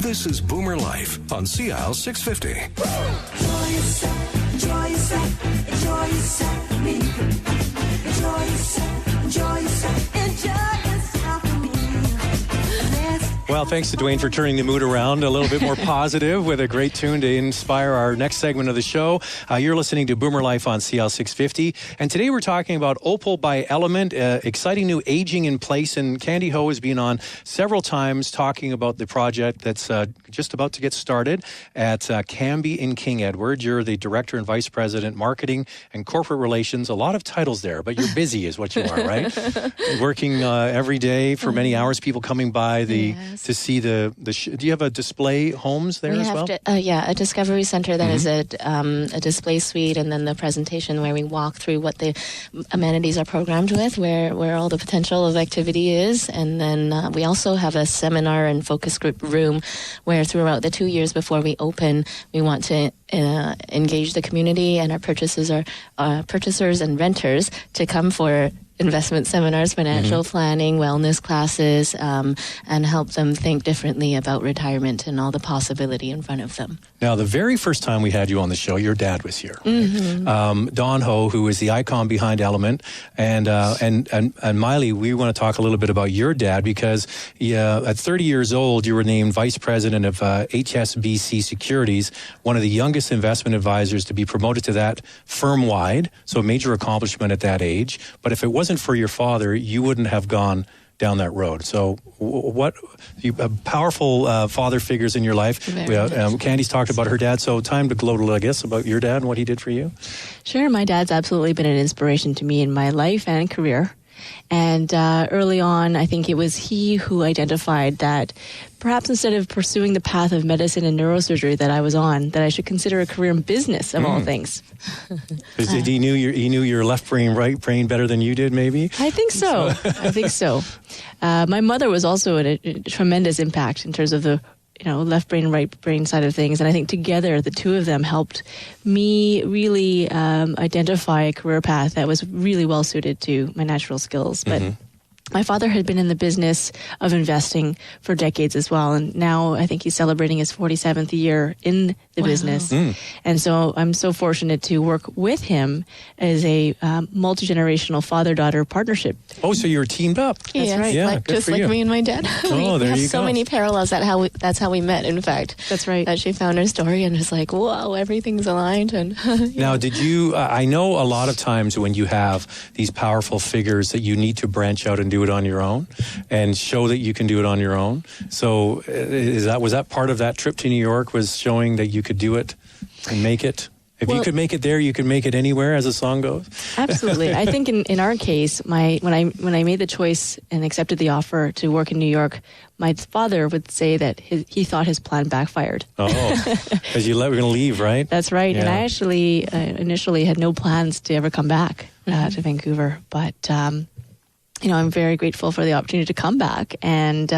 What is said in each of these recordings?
This is Boomer Life on CIL 650. Enjoy yourself, enjoy yourself, enjoy yourself with me. Enjoy yourself, enjoy yourself, enjoy yourself with me. Well, thanks to Dwayne for turning the mood around a little bit more positive with a great tune to inspire our next segment of the show. You're listening to Boomer Life on CL 650. And today we're talking about OPAL by Element, exciting new aging in place. And Candy Ho has been on several times talking about the project that's just about to get started at Cambie in King Edward. You're the Director and Vice President, Marketing and Corporate Relations. A lot of titles there, but you're busy is what you are, right? Working every day for many hours, people coming by to see the do you have a display homes there as well? A discovery center that is a display suite, and then the presentation where we walk through what the amenities are programmed with, where all the potential of activity is. And then we also have a seminar and focus group room where throughout the 2 years before we open, we want to engage the community and our purchasers and renters to come for investment seminars, financial planning, wellness classes, and help them think differently about retirement and all the possibility in front of them. Now, the very first time we had you on the show, your dad was here. Right? Don Ho, who is the icon behind Element, and Maili, we want to talk a little bit about your dad because at 30 years old, you were named Vice President of HSBC Securities, one of the youngest investment advisors to be promoted to that firm-wide, so a major accomplishment at that age. But if it wasn't for your father, you wouldn't have gone down that road. So powerful father figures in your life. Candy's talked about her dad, so time to gloat a little, I guess, about your dad and what he did for you. Sure, my dad's absolutely been an inspiration to me in my life and career. And early on, I think it was he who identified that perhaps instead of pursuing the path of medicine and neurosurgery that I was on, that I should consider a career in business of all things. He knew your left brain, right brain better than you did, maybe? I think so. I think so. My mother was also a tremendous impact in terms of the left brain, right brain side of things. And I think together, the two of them helped me really identify a career path that was really well suited to my natural skills. But my father had been in the business of investing for decades as well. And now I think he's celebrating his 47th year in the business. And so I'm so fortunate to work with him as a multi-generational father-daughter partnership. Oh, so you were teamed up. That's right. Yeah, just like me and my dad. We have so many parallels. That's how we met, in fact. That's right. That she found her story and was like, whoa, everything's aligned. And Now, did you, I know a lot of times when you have these powerful figures that you need to branch out and do it on your own and show that you can do it on your own. So was that part of that trip to New York, was showing that you could do it and make it? If you could make it there, you could make it anywhere, as the song goes. Absolutely. I think in our case, when I made the choice and accepted the offer to work in New York, my father would say that he thought his plan backfired. Oh, because you were going to leave, right? That's right. Yeah. And I actually initially had no plans to ever come back to Vancouver, but I'm very grateful for the opportunity to come back and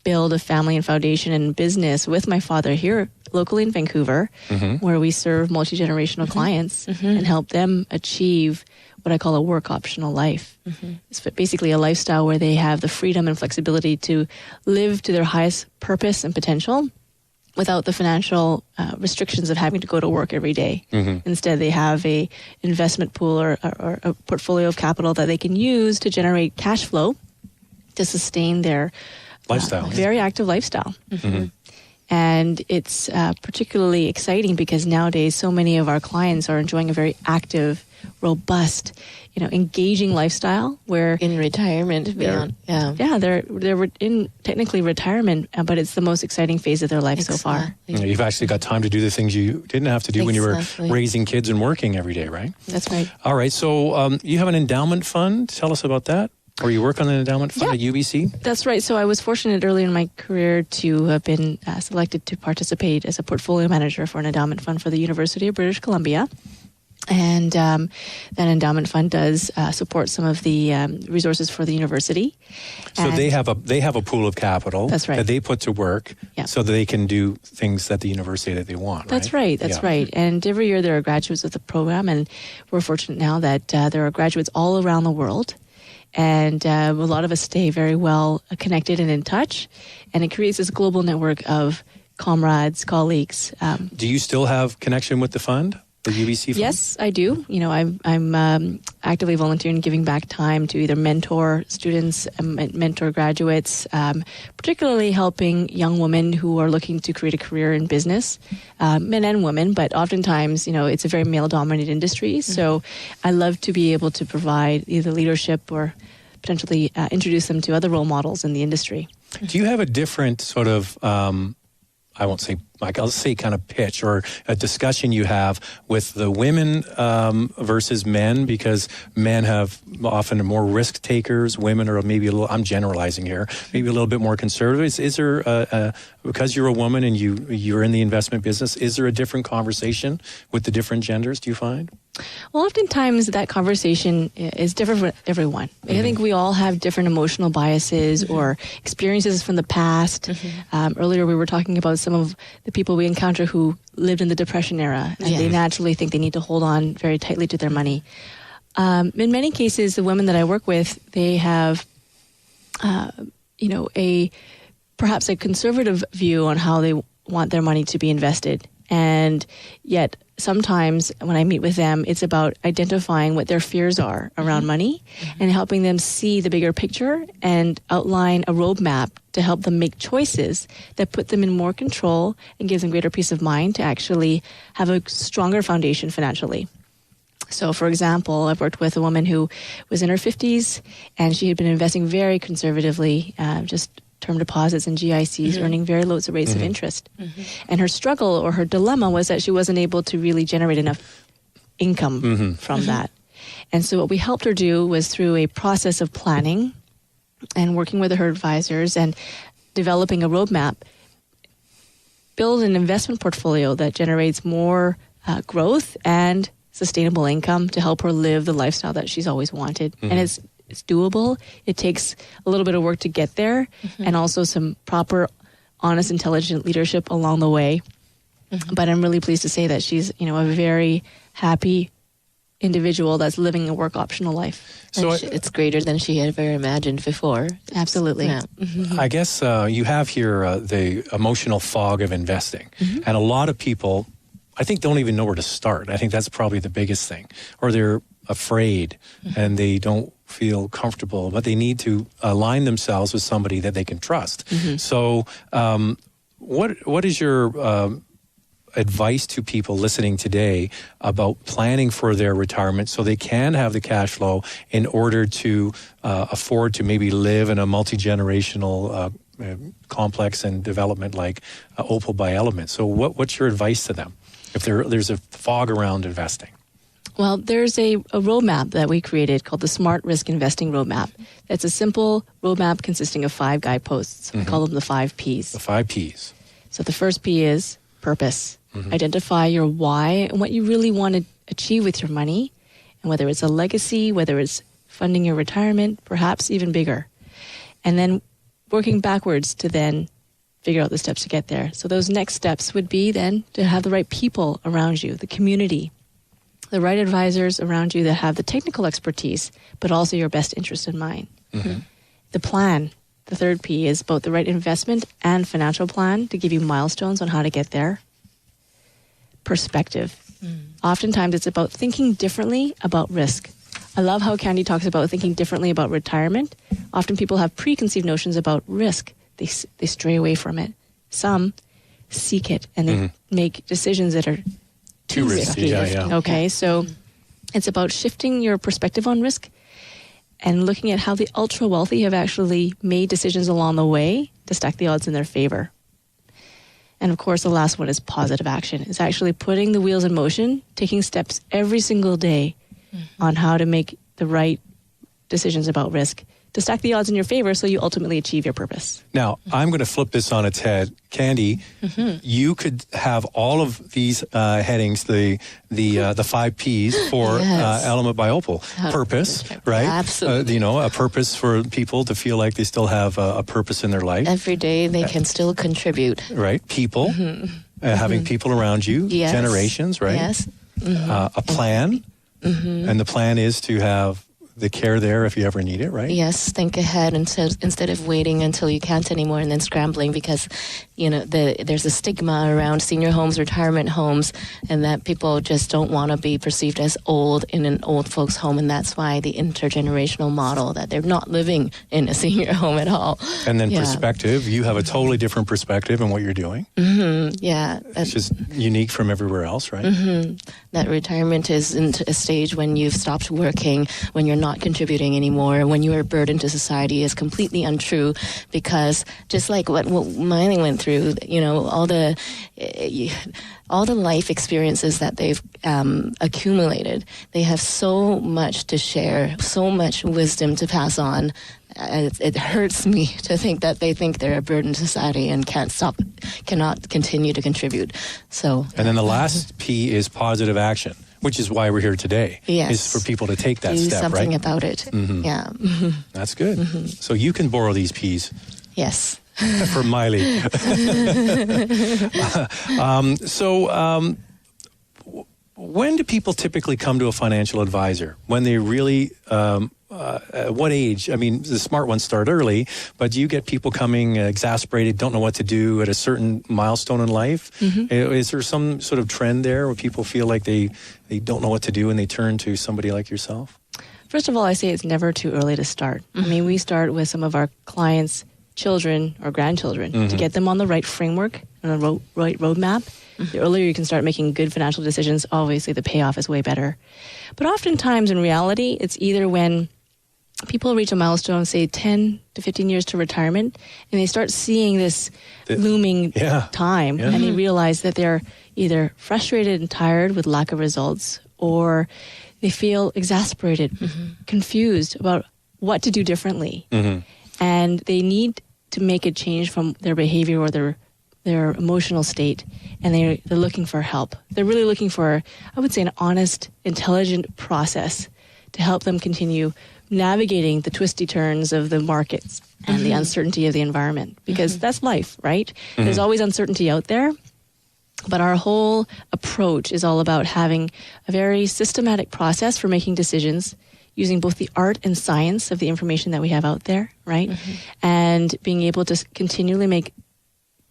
build a family and foundation and business with my father here locally in Vancouver, where we serve multi-generational clients and help them achieve what I call a work optional life. It's basically a lifestyle where they have the freedom and flexibility to live to their highest purpose and potential without the financial restrictions of having to go to work every day. Instead, they have a investment pool or a portfolio of capital that they can use to generate cash flow to sustain their lifestyle, very active lifestyle. And it's particularly exciting because nowadays so many of our clients are enjoying a very active, robust, engaging lifestyle where in retirement beyond. They're in technically retirement, but it's the most exciting phase of their life so far. You've actually got time to do the things you didn't have to do when you were raising kids and working every day, right? That's right. All right. So you have an endowment fund. Tell us about that. Or you work on an endowment fund at UBC? That's right. So I was fortunate early in my career to have been selected to participate as a portfolio manager for an endowment fund for the University of British Columbia. And that endowment fund does support some of the resources for the university. So they have a pool of capital that they put to work so that they can do things at the university that they want. That's right. That's right. And every year there are graduates of the program, and we're fortunate now that there are graduates all around the world. And a lot of us stay very well connected and in touch. And it creates this global network of comrades, colleagues. Do you still have connection with the fund? The UBC fund? Yes, I do. You know, I'm actively volunteering, giving back time to either mentor students, mentor graduates, particularly helping young women who are looking to create a career in business, men and women. But oftentimes, you know, it's a very male-dominated industry. So I love to be able to provide either leadership or potentially introduce them to other role models in the industry. Do you have a different sort of I won't say, I'll say kind of pitch or a discussion you have with the women versus men, because men have often more risk takers. Women are maybe a little, I'm generalizing here, maybe a little bit more conservative. Is there, because you're a woman and you're in the investment business, is there a different conversation with the different genders, do you find? Well, oftentimes that conversation is different for everyone. I think we all have different emotional biases or experiences from the past. Earlier we were talking about some of the people we encounter who lived in the Depression era, and they naturally think they need to hold on very tightly to their money. In many cases, the women that I work with, they have, perhaps a conservative view on how they want their money to be invested. And yet sometimes when I meet with them, it's about identifying what their fears are around money and helping them see the bigger picture and outline a roadmap to help them make choices that put them in more control and give them greater peace of mind to actually have a stronger foundation financially. So, for example, I've worked with a woman who was in her 50s and she had been investing very conservatively, just term deposits and GICs, earning very low rates of interest. And her struggle or her dilemma was that she wasn't able to really generate enough income from that. And so what we helped her do was through a process of planning and working with her advisors and developing a roadmap, build an investment portfolio that generates more growth and sustainable income to help her live the lifestyle that she's always wanted. And it's doable. It takes a little bit of work to get there and also some proper, honest, intelligent leadership along the way. But I'm really pleased to say that she's, a very happy individual that's living a work optional life. So it's greater than she had ever imagined before. Absolutely. Yeah. I guess you have here the emotional fog of investing. And a lot of people, I think, don't even know where to start. I think that's probably the biggest thing. Or they're afraid and they don't feel comfortable, but they need to align themselves with somebody that they can trust. So what is your advice to people listening today about planning for their retirement so they can have the cash flow in order to afford to maybe live in a multi-generational complex and development like OPAL by Element? So what's your advice to them if there's a fog around investing? Well, there's a roadmap that we created called the Smart Risk Investing Roadmap. That's a simple roadmap consisting of 5 guideposts. We call them the 5 Ps. The 5 Ps. So the first P is purpose. Identify your why and what you really want to achieve with your money, and whether it's a legacy, whether it's funding your retirement, perhaps even bigger. And then working backwards to then figure out the steps to get there. So those next steps would be then to have the right people around you, the community, the right advisors around you that have the technical expertise, but also your best interest in mind. The plan, the third P, is both the right investment and financial plan to give you milestones on how to get there. Perspective. Oftentimes it's about thinking differently about risk. I love how Candy talks about thinking differently about retirement. Often people have preconceived notions about risk. They stray away from it. Some seek it and they make decisions that are too risky. Okay, so it's about shifting your perspective on risk and looking at how the ultra wealthy have actually made decisions along the way to stack the odds in their favor. And of course, the last one is positive action. It's actually putting the wheels in motion, taking steps every single day on how to make the right decisions about risk to stack the odds in your favor so you ultimately achieve your purpose. Now, I'm going to flip this on its head. Candy, you could have all of these headings, the 5 Ps for Element by OPAL. Purpose, right? Absolutely. A purpose for people to feel like they still have a purpose in their life. Every day they can still contribute. Right. People, having people around you, generations, right? Yes. A plan, and the plan is to have the care there if you ever need it, right? Yes, think ahead instead of waiting until you can't anymore and then scrambling, because there's a stigma around senior homes, retirement homes, and that people just don't want to be perceived as old in an old folks home, and that's why the intergenerational model, that they're not living in a senior home at all. And then perspective, you have a totally different perspective in what you're doing. Yeah. It's just unique from everywhere else, right? That retirement is into a stage when you've stopped working, when you're not contributing anymore, when you are a burden to society, is completely untrue, because just like what Maili went through, all the life experiences that they've accumulated, they have so much to share, so much wisdom to pass on. It hurts me to think that they think they're a burden to society and cannot continue to contribute. So, and then the last P is positive action, which is why we're here today. Yes. Is for people to take that do step, right? Do something about it. Yeah. That's good. So you can borrow these P's. Yes. From Maili. When do people typically come to a financial advisor? When they really, what age? I mean, the smart ones start early, but do you get people coming exasperated, don't know what to do at a certain milestone in life? Is there some sort of trend there where people feel like they don't know what to do and they turn to somebody like yourself? First of all, I say it's never too early to start. I mean, we start with some of our clients' children or grandchildren to get them on the right framework and the right roadmap. The earlier you can start making good financial decisions, obviously the payoff is way better. But oftentimes in reality, it's either when people reach a milestone, say 10 to 15 years to retirement, and they start seeing this looming time, and they realize that they're either frustrated and tired with lack of results, or they feel exasperated, confused about what to do differently. And they need to make a change from their behavior or their emotional state, and they're looking for help. They're really looking for, I would say, an honest, intelligent process to help them continue navigating the twisty turns of the markets and the uncertainty of the environment, because that's life, right? There's always uncertainty out there, but our whole approach is all about having a very systematic process for making decisions using both the art and science of the information that we have out there, right? And being able to continually make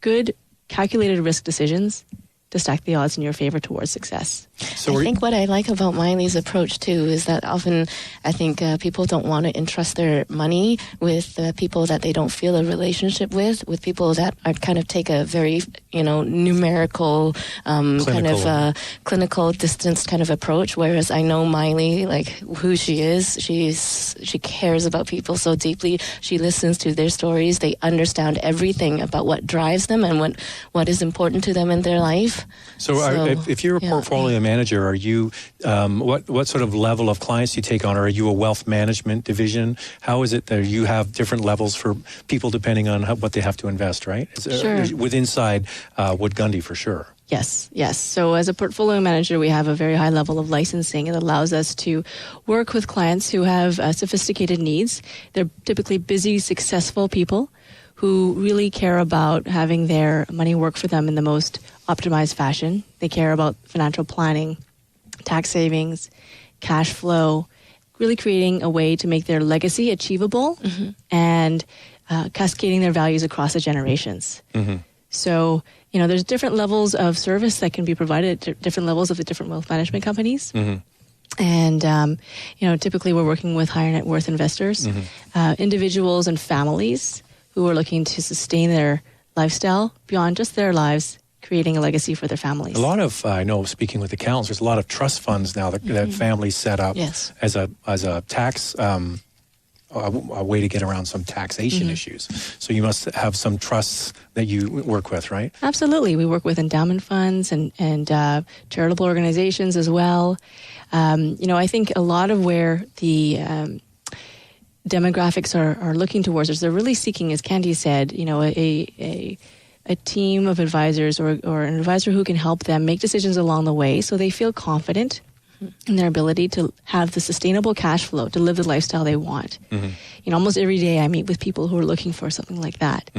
good, calculated risk decisions to stack the odds in your favor towards success. So I think what I like about Maili's approach too is that often I think people don't want to entrust their money with people that they don't feel a relationship with people that are kind of take a very numerical clinical distance kind of approach. Whereas I know Maili, like who she is, she cares about people so deeply. She listens to their stories. They understand everything about what drives them and what is important to them in their life. So if you're a portfolio manager, are you what sort of level of clients do you take on? Or are you a wealth management division? How is it that you have different levels for people depending on what they have to invest, right? Sure. With inside Wood Gundy for sure. Yes. So as a portfolio manager, we have a very high level of licensing. It allows us to work with clients who have sophisticated needs. They're typically busy, successful people who really care about having their money work for them in the most optimized fashion. They care about financial planning, tax savings, cash flow, really creating a way to make their legacy achievable and cascading their values across the generations. So, there's different levels of service that can be provided at different levels of the different wealth management companies. And, typically we're working with higher net worth investors, individuals and families who are looking to sustain their lifestyle beyond just their lives, creating a legacy for their families. A lot of, I know, speaking with accountants, there's a lot of trust funds now that families set up as a tax, a way to get around some taxation issues. So you must have some trusts that you work with, right? Absolutely. We work with endowment funds and charitable organizations as well. I think a lot of where the demographics are looking towards us, they're really seeking, as Candy said, a team of advisors or an advisor who can help them make decisions along the way so they feel confident in their ability to have the sustainable cash flow to live the lifestyle they want. Almost every day I meet with people who are looking for something like that.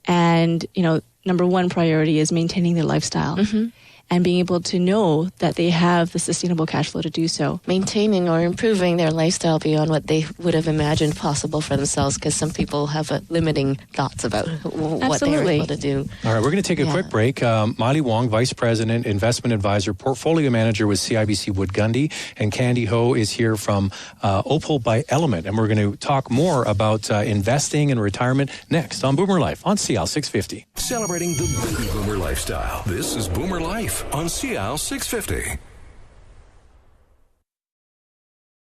And, number one priority is maintaining their lifestyle. and being able to know that they have the sustainable cash flow to do so. Maintaining or improving their lifestyle beyond what they would have imagined possible for themselves, because some people have limiting thoughts about what they're able to do. All right, we're going to take a quick break. Maili Wong, Vice President, Investment Advisor, Portfolio Manager with CIBC Wood Gundy, and Candy Ho is here from OPAL by Element, and we're going to talk more about investing and retirement next on Boomer Life on CL 650. Celebrating the baby boomer lifestyle. This is Boomer Life on CL 650.